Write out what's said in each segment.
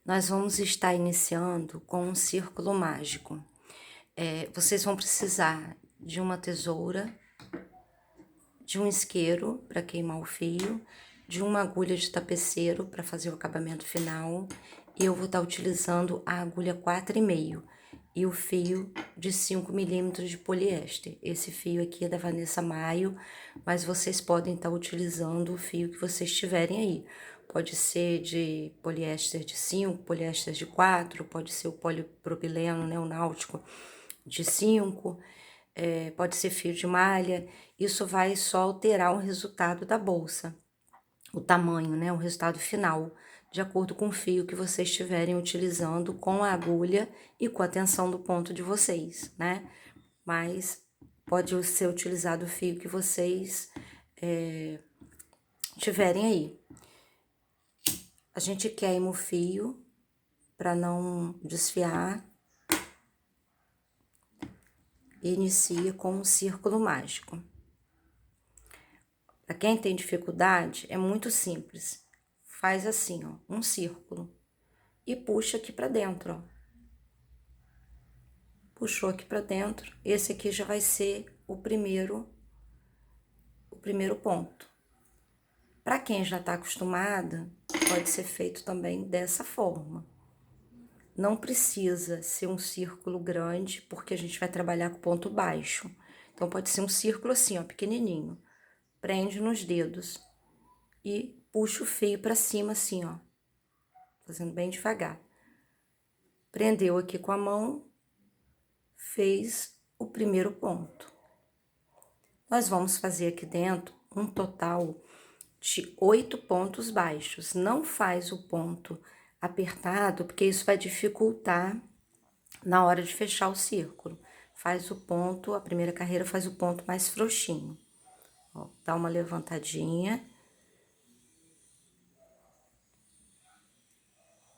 Nós vamos estar iniciando com um círculo mágico. Vocês vão precisar de uma tesoura, de um isqueiro para queimar o fio, de uma agulha de tapeceiro para fazer o acabamento final, e eu vou estar utilizando a agulha 4,5 e o fio de 5 milímetros de poliéster. Esse fio aqui é da Vanessa Maio, mas vocês podem estar utilizando o fio que vocês tiverem aí. Pode ser de poliéster de 5, poliéster de 4, pode ser o polipropileno, né, o náutico de 5, pode ser fio de malha. Isso vai só alterar o resultado da bolsa, o tamanho, né, o resultado final, de acordo com o fio que vocês estiverem utilizando, com a agulha e com a tensão do ponto de vocês, né? Mas pode ser utilizado o fio que vocês tiverem aí. A gente queima o fio para não desfiar e inicia com um círculo mágico. Para quem tem dificuldade, é muito simples. Faz assim, ó, um círculo e puxa aqui para dentro, ó. Puxou aqui para dentro, esse aqui já vai ser o primeiro ponto. Para quem já está acostumada, pode ser feito também dessa forma. Não precisa ser um círculo grande, porque a gente vai trabalhar com ponto baixo. Então, pode ser um círculo assim, ó, pequenininho. Prende nos dedos e puxa o fio para cima assim, ó. Fazendo bem devagar. Prendeu aqui com a mão, fez o primeiro ponto. Nós vamos fazer aqui dentro um total de 8 pontos baixos. Não faz o ponto apertado, porque isso vai dificultar na hora de fechar o círculo. Faz o ponto, a primeira carreira faz o ponto mais frouxinho. Ó, dá uma levantadinha.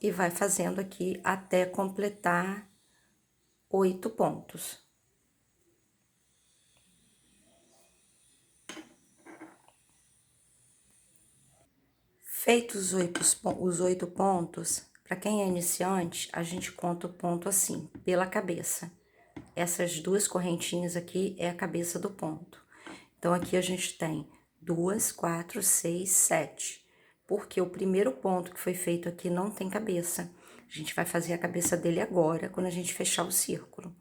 E vai fazendo aqui até completar 8 pontos. Feitos os 8 pontos, para quem é iniciante, a gente conta o ponto assim, pela cabeça. Essas duas correntinhas aqui é a cabeça do ponto. Então, aqui a gente tem 2, 4, 6, 7. Porque o primeiro ponto que foi feito aqui não tem cabeça. A gente vai fazer a cabeça dele agora, quando a gente fechar o círculo.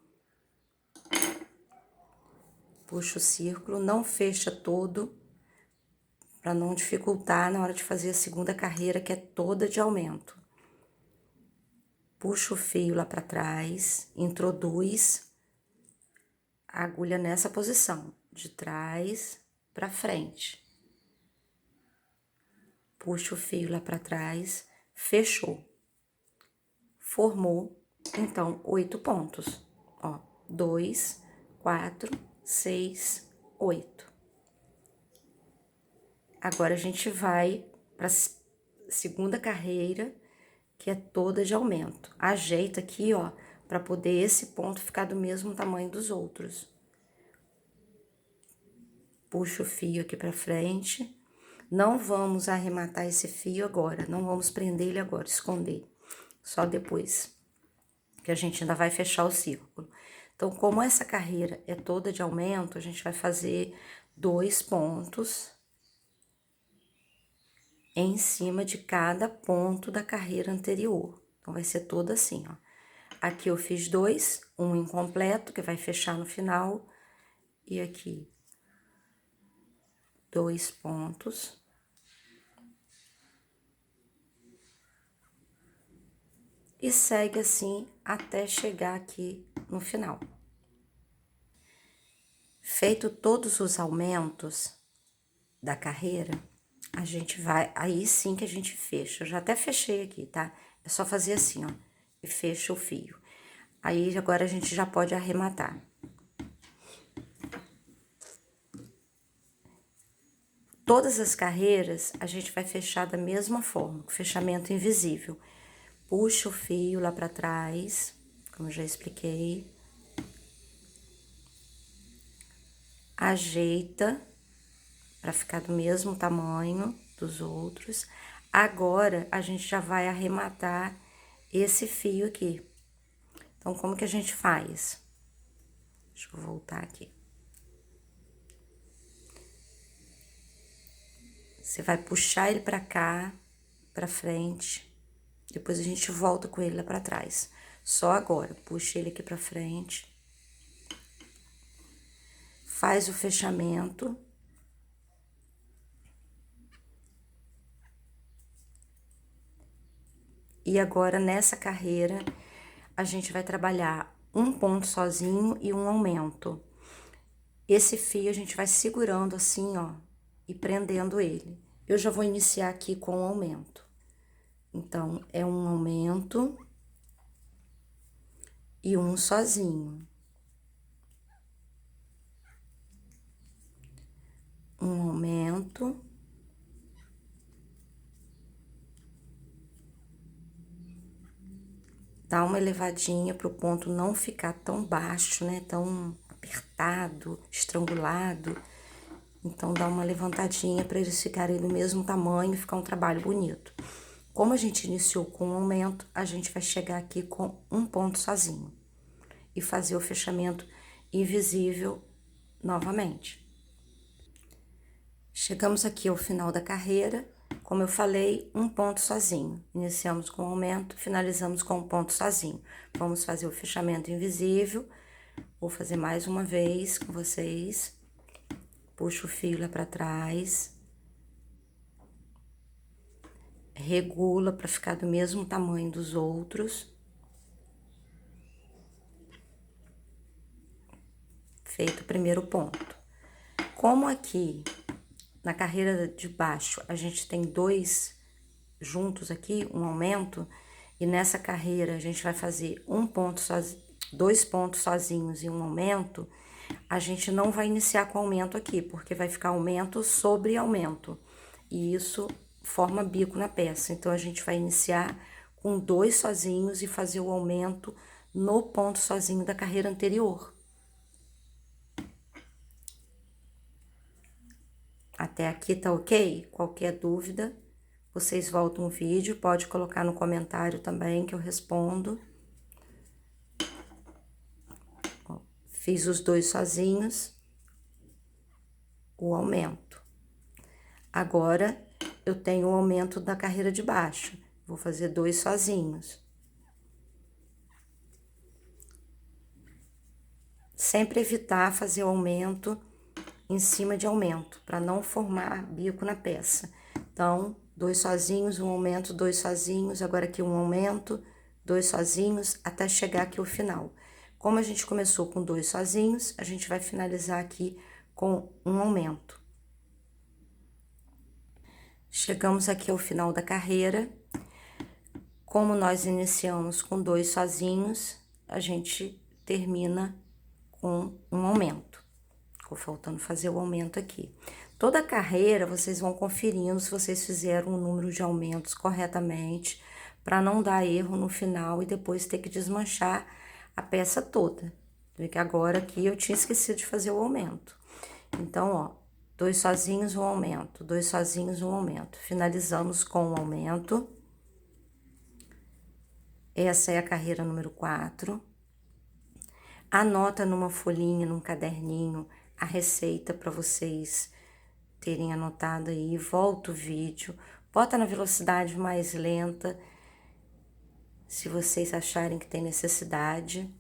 Puxa o círculo, não fecha todo, para não dificultar na hora de fazer a segunda carreira, que é toda de aumento. Puxa o fio lá para trás, introduz a agulha nessa posição, de trás para frente. Puxa o fio lá para trás, fechou. Formou, então, 8 pontos. Ó, 2, 4, 6, 8. Agora, a gente vai para a segunda carreira, que é toda de aumento. Ajeita aqui, ó, para poder esse ponto ficar do mesmo tamanho dos outros. Puxa o fio aqui para frente. Não vamos arrematar esse fio agora, não vamos prender ele agora, esconder. Só depois, que a gente ainda vai fechar o círculo. Então, como essa carreira é toda de aumento, a gente vai fazer 2 pontos em cima de cada ponto da carreira anterior. Então, vai ser toda assim, ó. Aqui eu fiz 2, um incompleto, que vai fechar no final, e aqui 2 pontos. E segue assim até chegar aqui no final. Feito todos os aumentos da carreira, a gente vai, aí sim que a gente fecha. Eu já até fechei aqui, tá? É só fazer assim, ó, e fecha o fio. Aí agora a gente já pode arrematar. Todas as carreiras a gente vai fechar da mesma forma, com fechamento invisível. Puxa o fio lá para trás, como eu já expliquei. Ajeita para ficar do mesmo tamanho dos outros. Agora, a gente já vai arrematar esse fio aqui. Então, como que a gente faz? Deixa eu voltar aqui. Você vai puxar ele pra cá, pra frente. Depois a gente volta com ele lá pra trás. Só agora, puxa ele aqui pra frente. Faz o fechamento. E agora, nessa carreira, a gente vai trabalhar um ponto sozinho e um aumento. Esse fio a gente vai segurando assim, ó, e prendendo ele. Eu já vou iniciar aqui com o aumento. Então, é um aumento e um sozinho. Um aumento. Dá uma elevadinha para o ponto não ficar tão baixo, né? Tão apertado, estrangulado. Então, dá uma levantadinha para eles ficarem do mesmo tamanho e ficar um trabalho bonito. Como a gente iniciou com um aumento, a gente vai chegar aqui com um ponto sozinho. E fazer o fechamento invisível novamente. Chegamos aqui ao final da carreira. Como eu falei, um ponto sozinho. Iniciamos com aumento, finalizamos com um ponto sozinho. Vamos fazer o fechamento invisível. Vou fazer mais uma vez com vocês. Puxo o fio lá pra trás. Regula para ficar do mesmo tamanho dos outros. Feito o primeiro ponto. Como aqui na carreira de baixo a gente tem dois juntos aqui, um aumento, e nessa carreira a gente vai fazer dois pontos sozinhos e um aumento, a gente não vai iniciar com aumento aqui, porque vai ficar aumento sobre aumento, e isso forma bico na peça. Então, a gente vai iniciar com dois sozinhos e fazer o aumento no ponto sozinho da carreira anterior. Até aqui tá ok? Qualquer dúvida, vocês voltam o vídeo, pode colocar no comentário também que eu respondo. Ó, fiz os dois sozinhos, o aumento. Agora, eu tenho o aumento da carreira de baixo, vou fazer dois sozinhos. Sempre evitar fazer o aumento em cima de aumento, para não formar bico na peça. Então, dois sozinhos, um aumento, dois sozinhos, agora aqui um aumento, dois sozinhos, até chegar aqui ao final. Como a gente começou com dois sozinhos, a gente vai finalizar aqui com um aumento. Chegamos aqui ao final da carreira. Como nós iniciamos com dois sozinhos, a gente termina com um aumento. Ficou faltando fazer o aumento aqui. Toda a carreira, vocês vão conferindo se vocês fizeram o número de aumentos corretamente, para não dar erro no final e depois ter que desmanchar a peça toda. Porque agora aqui eu tinha esquecido de fazer o aumento. Então, ó, dois sozinhos, um aumento, dois sozinhos, um aumento. Finalizamos com o aumento. Essa é a carreira número 4. Anota numa folhinha, num caderninho, a receita para vocês terem anotado aí. Volta o vídeo, bota na velocidade mais lenta, se vocês acharem que tem necessidade.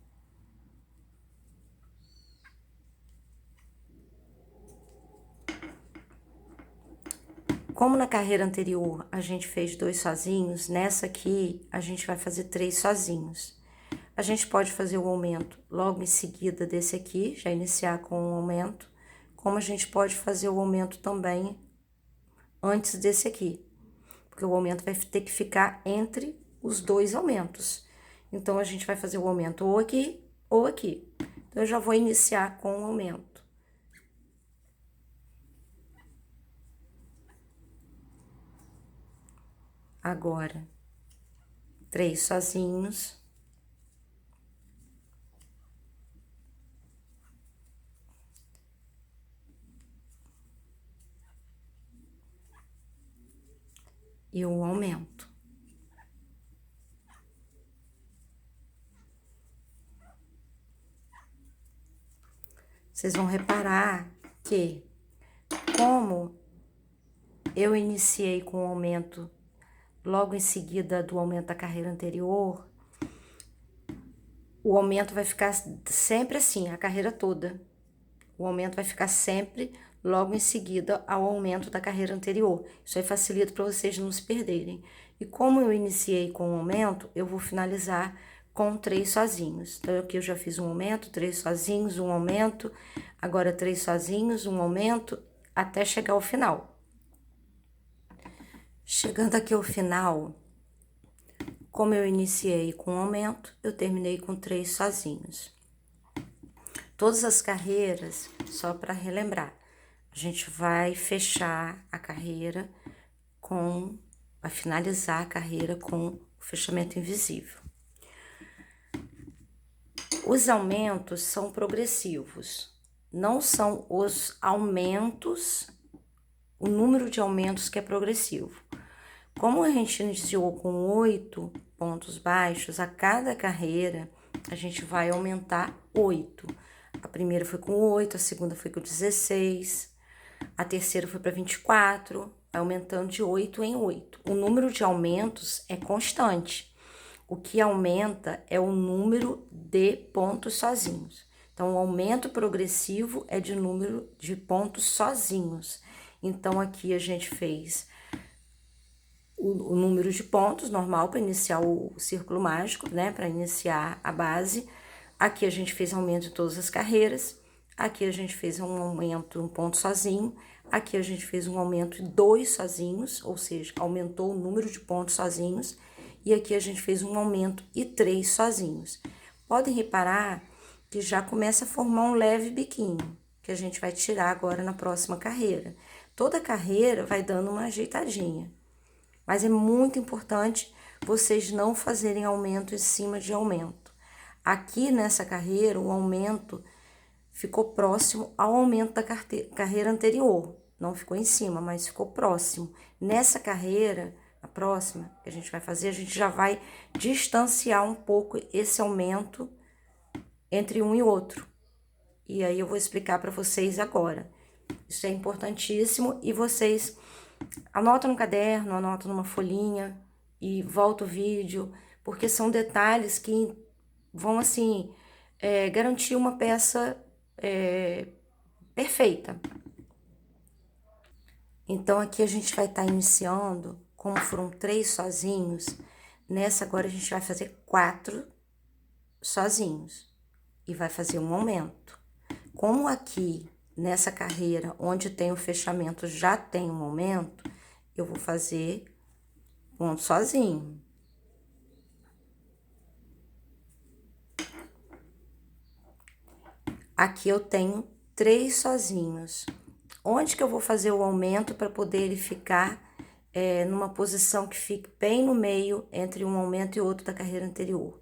Como na carreira anterior a gente fez dois sozinhos, nessa aqui a gente vai fazer três sozinhos. A gente pode fazer o aumento logo em seguida desse aqui, já iniciar com o aumento, como a gente pode fazer o aumento também antes desse aqui, porque o aumento vai ter que ficar entre os dois aumentos. Então, a gente vai fazer o aumento ou aqui ou aqui. Então, eu já vou iniciar com o aumento. Agora, três sozinhos. E um aumento. vocês vão reparar que, como eu iniciei com o aumento logo em seguida do aumento da carreira anterior, o aumento vai ficar sempre assim, a carreira toda. O aumento vai ficar sempre logo em seguida ao aumento da carreira anterior. Isso aí facilita para vocês não se perderem. E como eu iniciei com um aumento, eu vou finalizar com 3 sozinhos. Então, aqui eu já fiz um aumento, 3 sozinhos, um aumento, agora 3 sozinhos, um aumento, até chegar ao final. Chegando aqui ao final, como eu iniciei com um aumento, eu terminei com 3 sozinhos. Todas as carreiras, só para relembrar, a gente vai fechar a carreira vai finalizar a carreira com o fechamento invisível. Os aumentos são progressivos, não são os aumentos, o número de aumentos que é progressivo. Como a gente iniciou com 8 pontos baixos, a cada carreira a gente vai aumentar 8. A primeira foi com 8, a segunda foi com 16, a terceira foi para 24, vai aumentando de 8 em 8. O número de aumentos é constante. O que aumenta é o número de pontos sozinhos. Então, o aumento progressivo é de número de pontos sozinhos. Então, aqui a gente fez o número de pontos normal para iniciar o círculo mágico, né? Para iniciar a base. Aqui a gente fez aumento de todas as carreiras. Aqui a gente fez um aumento, um ponto sozinho. Aqui a gente fez um aumento de 2 sozinhos, ou seja, aumentou o número de pontos sozinhos. E aqui a gente fez um aumento e 3 sozinhos. Podem reparar que já começa a formar um leve biquinho, que a gente vai tirar agora na próxima carreira. Toda carreira vai dando uma ajeitadinha. Mas é muito importante vocês não fazerem aumento em cima de aumento. Aqui nessa carreira, o aumento ficou próximo ao aumento da carreira anterior. Não ficou em cima, mas ficou próximo. Nessa carreira, a próxima que a gente vai fazer, a gente já vai distanciar um pouco esse aumento entre um e outro. E aí eu vou explicar para vocês agora. Isso é importantíssimo e vocês anota no caderno, anota numa folhinha e volta o vídeo, porque são detalhes que vão, assim, garantir uma peça perfeita. Então, aqui a gente vai estar iniciando, como foram 3 sozinhos, nessa agora a gente vai fazer 4 sozinhos e vai fazer um aumento. Como aqui nessa carreira, onde tem o fechamento, já tem um aumento, eu vou fazer ponto sozinho. Aqui eu tenho 3 sozinhos. Onde que eu vou fazer o aumento para poder ele ficar numa posição que fique bem no meio entre um aumento e outro da carreira anterior?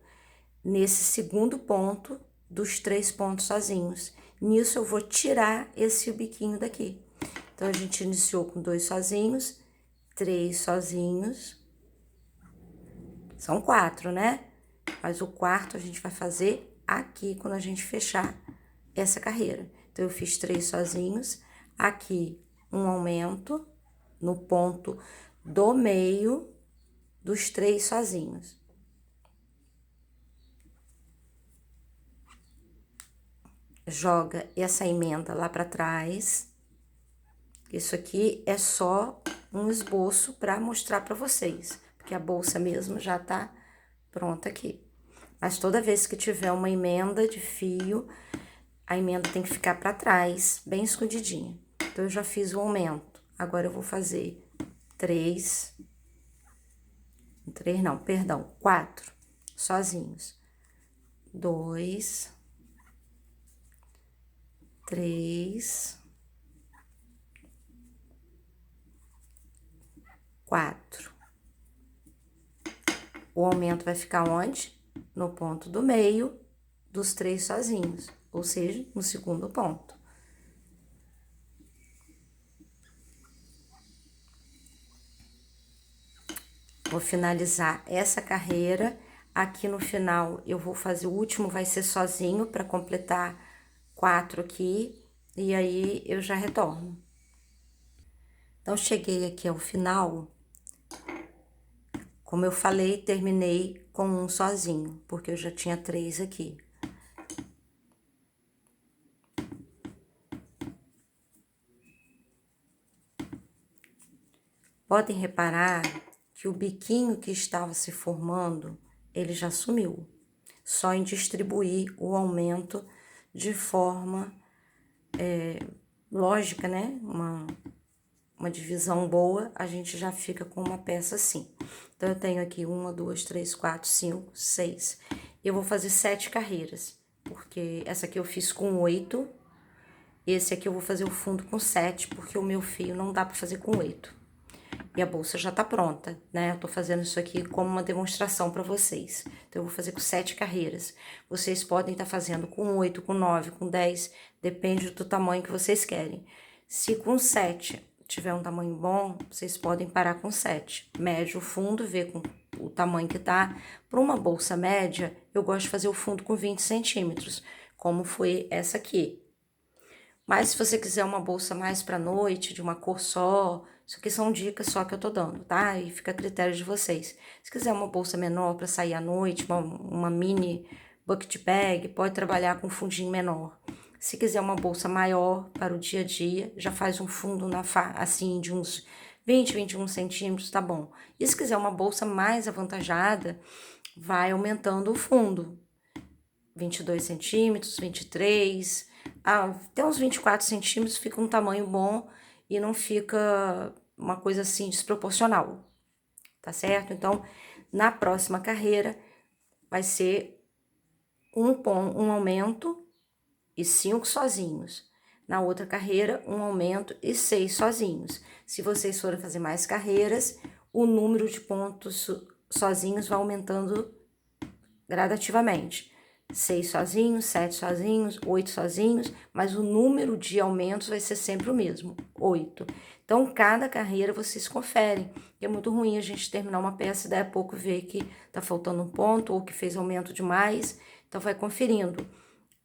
Nesse segundo ponto dos 3 pontos sozinhos. Nisso eu vou tirar esse biquinho daqui. Então, a gente iniciou com 2 sozinhos, 3 sozinhos. São 4, né? Mas o quarto a gente vai fazer aqui, quando a gente fechar essa carreira. Então, eu fiz 3 sozinhos. Aqui, um aumento no ponto do meio dos 3 sozinhos. Joga essa emenda lá para trás. Isso aqui é só um esboço para mostrar para vocês, porque a bolsa mesmo já tá pronta aqui. Mas toda vez que tiver uma emenda de fio, a emenda tem que ficar para trás, bem escondidinha. Então, eu já fiz o aumento. Agora, eu vou fazer 4 sozinhos. 2, 3, 4. O aumento vai ficar onde? No ponto do meio dos 3 sozinhos, ou seja, no segundo ponto. Vou finalizar essa carreira. Aqui no final, eu vou fazer o último, vai ser sozinho, para completar 4 aqui, e aí eu já retorno. Então, cheguei aqui ao final. Como eu falei, terminei com um sozinho, porque eu já tinha 3 aqui. Podem reparar que o biquinho que estava se formando, ele já sumiu. Só em distribuir o aumento de forma lógica, né? Uma divisão boa, a gente já fica com uma peça assim. Então, eu tenho aqui 1, 2, 3, 4, 5, 6. Eu vou fazer 7 carreiras, porque essa aqui eu fiz com 8. Esse aqui eu vou fazer o fundo com 7, porque o meu fio não dá pra fazer com 8. E a bolsa já tá pronta, né? Eu tô fazendo isso aqui como uma demonstração pra vocês. Então, eu vou fazer com 7 carreiras. Vocês podem estar fazendo com 8, com 9, com 10, depende do tamanho que vocês querem. Se com 7 tiver um tamanho bom, vocês podem parar com 7. Mede o fundo, vê com o tamanho que tá. Para uma bolsa média, eu gosto de fazer o fundo com 20 centímetros, como foi essa aqui. Mas se você quiser uma bolsa mais pra noite, de uma cor só, isso aqui são dicas só que eu tô dando, tá? E fica a critério de vocês. Se quiser uma bolsa menor pra sair à noite, uma mini bucket bag, pode trabalhar com um fundinho menor. Se quiser uma bolsa maior para o dia a dia, já faz um fundo assim de uns 20, 21 centímetros, tá bom. E se quiser uma bolsa mais avantajada, vai aumentando o fundo. 22 centímetros, 23, até uns 24 centímetros fica um tamanho bom e não fica uma coisa assim desproporcional, tá certo? Então, na próxima carreira vai ser um aumento e 5 sozinhos. Na outra carreira, um aumento e 6 sozinhos. Se vocês forem fazer mais carreiras, o número de pontos sozinhos vai aumentando gradativamente. 6 sozinhos, 7 sozinhos, 8 sozinhos, mas o número de aumentos vai ser sempre o mesmo, 8. Então, cada carreira vocês conferem. É muito ruim a gente terminar uma peça e daí a pouco ver que tá faltando um ponto ou que fez aumento demais. Então, vai conferindo.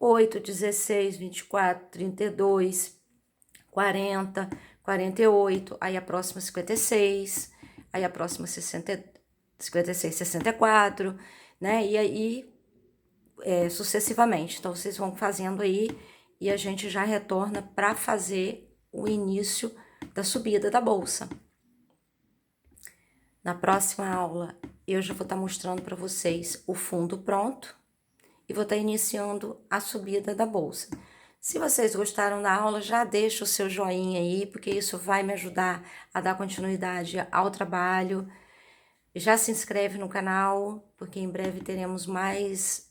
8, 16, 24, 32, 40, 48, aí a próxima 56, aí a próxima 60, 56, 64, né? E aí sucessivamente. Então, vocês vão fazendo aí e a gente já retorna para fazer o início da subida da bolsa. Na próxima aula, eu já vou estar mostrando para vocês o fundo pronto e vou estar iniciando a subida da bolsa. Se vocês gostaram da aula, já deixa o seu joinha aí, porque isso vai me ajudar a dar continuidade ao trabalho. Já se inscreve no canal, porque em breve teremos mais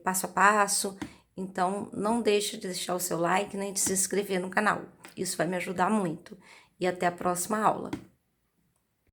passo a passo. Então, não deixe de deixar o seu like nem de se inscrever no canal. Isso vai me ajudar muito. E até a próxima aula.